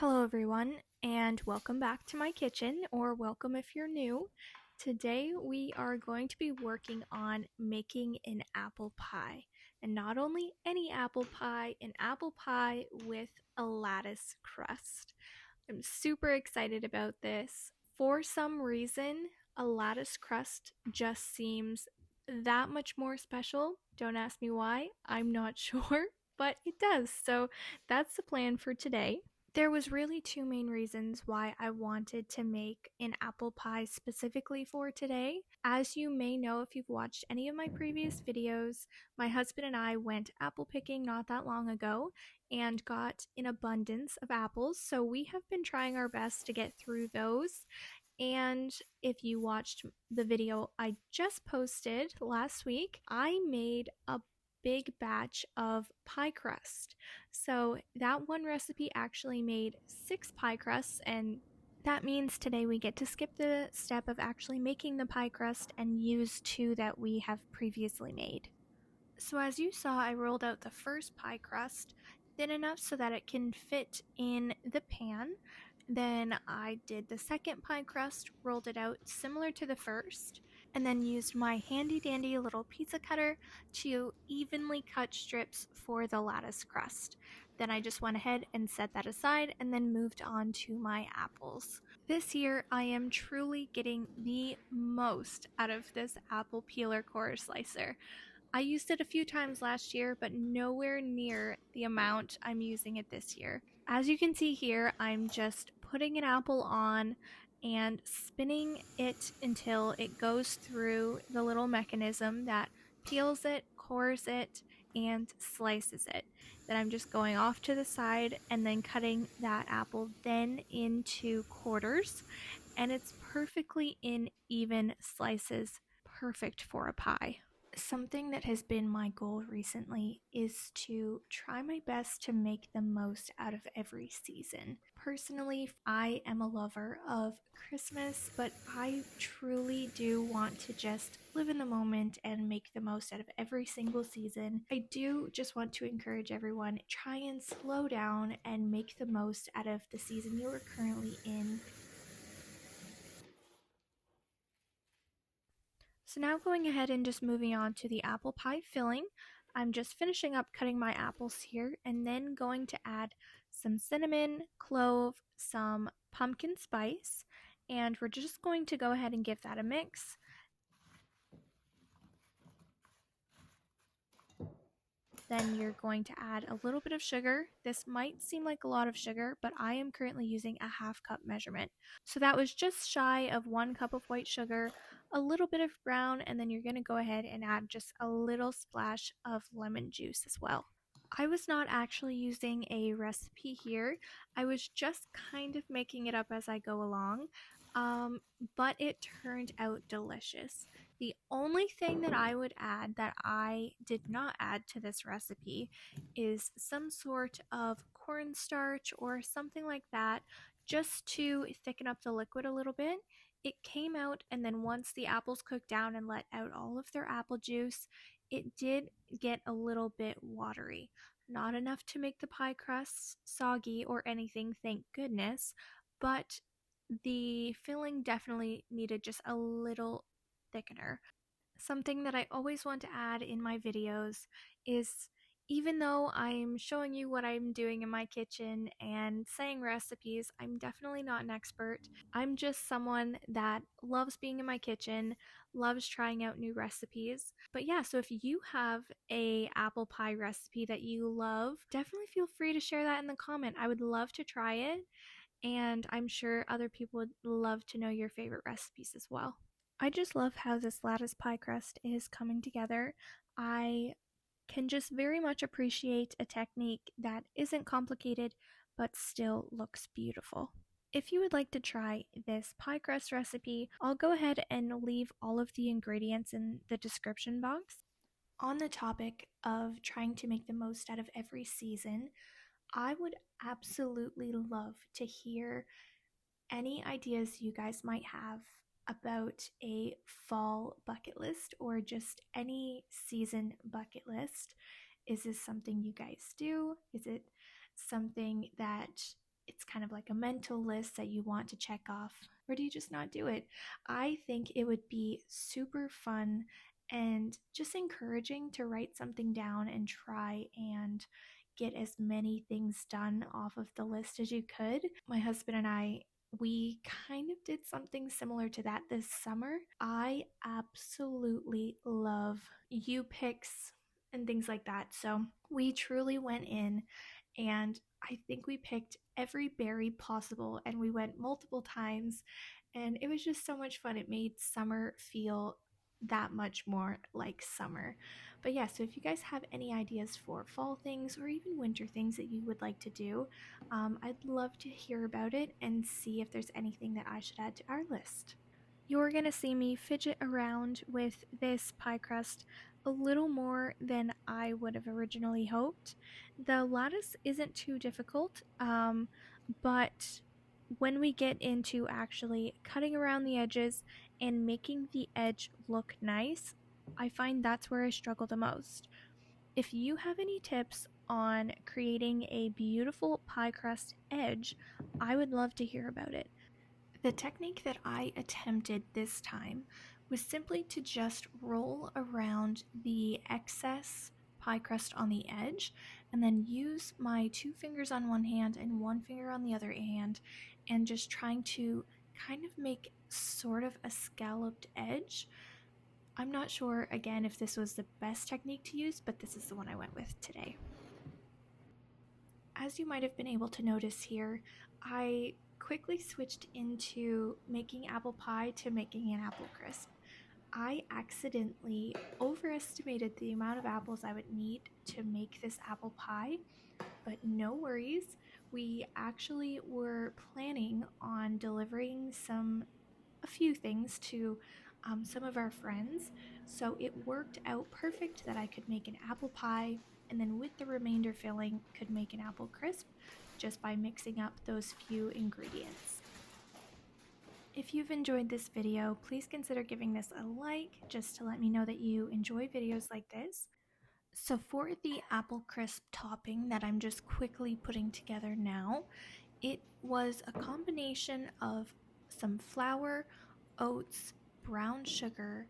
Hello everyone, and welcome back to my kitchen, or welcome if you're new. Today we are going to be working on making an apple pie. And not only any apple pie, an apple pie with a lattice crust. I'm super excited about this. For some reason, a lattice crust just seems that much more special. Don't ask me why, I'm not sure, but it does. So that's the plan for today. There was really two main reasons why I wanted to make an apple pie specifically for today. As you may know if you've watched any of my previous videos, my husband and I went apple picking not that long ago and got an abundance of apples, so we have been trying our best to get through those. And if you watched the video I just posted last week, I made a big batch of pie crust. So that one recipe actually made 6 pie crusts, and that means today we get to skip the step of actually making the pie crust and use 2 that we have previously made. So as you saw, I rolled out the first pie crust thin enough so that it can fit in the pan. Then I did the second pie crust, rolled it out similar to the first, and then used my handy dandy little pizza cutter to evenly cut strips for the lattice crust. Then I just went ahead and set that aside and then moved on to my apples. This year I am truly getting the most out of this apple peeler core slicer. I used it a few times last year, but nowhere near the amount I'm using it this year. As you can see here, I'm just putting an apple on and spinning it until it goes through the little mechanism that peels it, cores it, and slices it. Then I'm just going off to the side and then cutting that apple then into quarters, and it's perfectly in even slices, perfect for a pie. Something that has been my goal recently is to try my best to make the most out of every season. Personally, I am a lover of Christmas, but I truly do want to just live in the moment and make the most out of every single season. I do just want to encourage everyone, try and slow down and make the most out of the season you are currently in. So now going ahead and just moving on to the apple pie filling, I'm just finishing up cutting my apples here and then going to add some cinnamon, clove, some pumpkin spice, and we're just going to go ahead and give that a mix. Then you're going to add a little bit of sugar. This might seem like a lot of sugar, but I am currently using a half cup measurement. So that was just shy of 1 cup of white sugar, a little bit of brown, and then you're going to go ahead and add just a little splash of lemon juice as well. I was not actually using a recipe here. I was just kind of making it up as I go along, but it turned out delicious. The only thing that I would add that I did not add to this recipe is some sort of cornstarch or something like that, just to thicken up the liquid a little bit. It came out, and then once the apples cooked down and let out all of their apple juice, it did get a little bit watery. Not enough to make the pie crust soggy or anything, thank goodness, but the filling definitely needed just a little thickener. Something that I always want to add in my videos is, even though I'm showing you what I'm doing in my kitchen and saying recipes, I'm definitely not an expert. I'm just someone that loves being in my kitchen, loves trying out new recipes. But yeah, so if you have a apple pie recipe that you love, definitely feel free to share that in the comment. I would love to try it, and I'm sure other people would love to know your favorite recipes as well. I just love how this lattice pie crust is coming together. I can just very much appreciate a technique that isn't complicated but still looks beautiful. If you would like to try this pie crust recipe, I'll go ahead and leave all of the ingredients in the description box. On the topic of trying to make the most out of every season, I would absolutely love to hear any ideas you guys might have about a fall bucket list or just any season bucket list. Is this something you guys do? Is it something that it's kind of like a mental list that you want to check off, or do you just not do it? I think it would be super fun and just encouraging to write something down and try and get as many things done off of the list as you could. My husband and I, we kind of did something similar to that this summer. I absolutely love U-Picks and things like that. So we truly went in and I think we picked every berry possible and we went multiple times and it was just so much fun. It made summer feel that much more like summer. But yeah, so if you guys have any ideas for fall things or even winter things that you would like to do, I'd love to hear about it and see if there's anything that I should add to our list. You're going to see me fidget around with this pie crust a little more than I would have originally hoped. The lattice isn't too difficult, but when we get into actually cutting around the edges and making the edge look nice, I find that's where I struggle the most. If you have any tips on creating a beautiful pie crust edge, I would love to hear about it. The technique that I attempted this time was simply to just roll around the excess pie crust on the edge and then use my 2 fingers on one hand and 1 finger on the other hand and just trying to kind of make sort of a scalloped edge. I'm not sure again if this was the best technique to use, but this is the one I went with today. As you might have been able to notice here, I quickly switched into making apple pie to making an apple crisp. I accidentally overestimated the amount of apples I would need to make this apple pie, but no worries. We actually were planning on delivering a few things to some of our friends, so it worked out perfect that I could make an apple pie and then with the remainder filling could make an apple crisp just by mixing up those few ingredients. If you've enjoyed this video, please consider giving this a like just to let me know that you enjoy videos like this. So for the apple crisp topping that I'm just quickly putting together now, it was a combination of some flour, oats, brown sugar,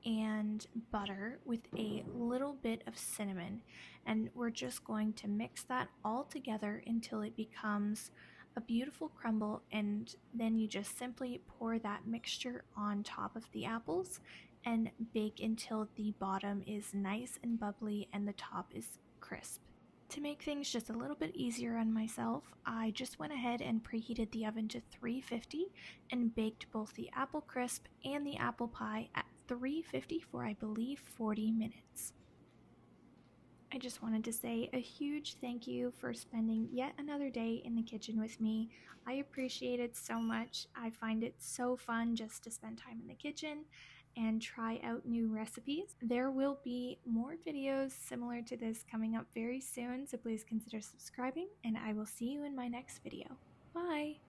and butter with a little bit of cinnamon. And we're just going to mix that all together until it becomes a beautiful crumble, and then you just simply pour that mixture on top of the apples and bake until the bottom is nice and bubbly and the top is crisp. To make things just a little bit easier on myself, I just went ahead and preheated the oven to 350 and baked both the apple crisp and the apple pie at 350 for I believe 40 minutes. I just wanted to say a huge thank you for spending yet another day in the kitchen with me. I appreciate it so much. I find it so fun just to spend time in the kitchen and try out new recipes. There will be more videos similar to this coming up very soon, so please consider subscribing, and I will see you in my next video. Bye!